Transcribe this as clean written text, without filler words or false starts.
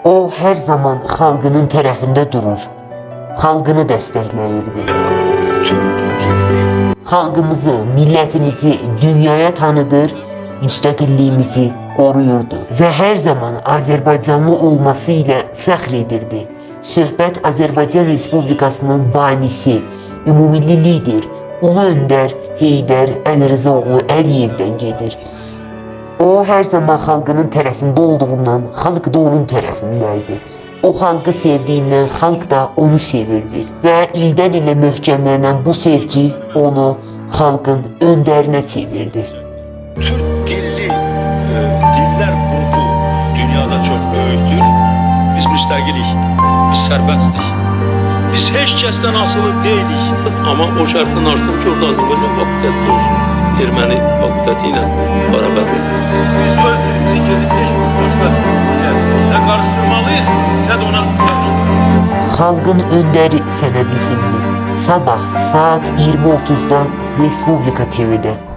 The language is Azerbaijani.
O her zaman xalqının tərəfində durur, xalqını dəstəkləyirdi. Xalqımızı, millətimizi dünyaya tanıdır, müstəqilliyimizi qoruyurdu və hər zaman Azərbaycanlı olması ilə fəxr edirdi. Söhbət Azərbaycan Respublikasının banisi, ümumilli lider, Ulu Öndər Heydər Əlirzaoğlu Əliyevdən gedir. O hər zaman xalqının tərəfində olduğundan xalq da onun tərəfindəydi. O xalqı sevdiyindən xalq da onu sevirdi və ildən ilə möhkəmlənən bu sevgi onu xalqın öndərinə çevirdi. Türk dilli diller grubu dünyada çok büyüktür. Biz müstəqilik, biz sərbəstdik. Biz heç kəsdən asılı deyilik. Ama o şartdan açtım ki, orada Azərbaycan fakülteti olsun. Erməni fakülteti ilə bərabər. Biz özümüzün gedib heç başqa nə qarışdırmalıyıq, nə də ona Xalqın Öndəri sənədli filmi sabah saat 20:30'da Respublika TV'de.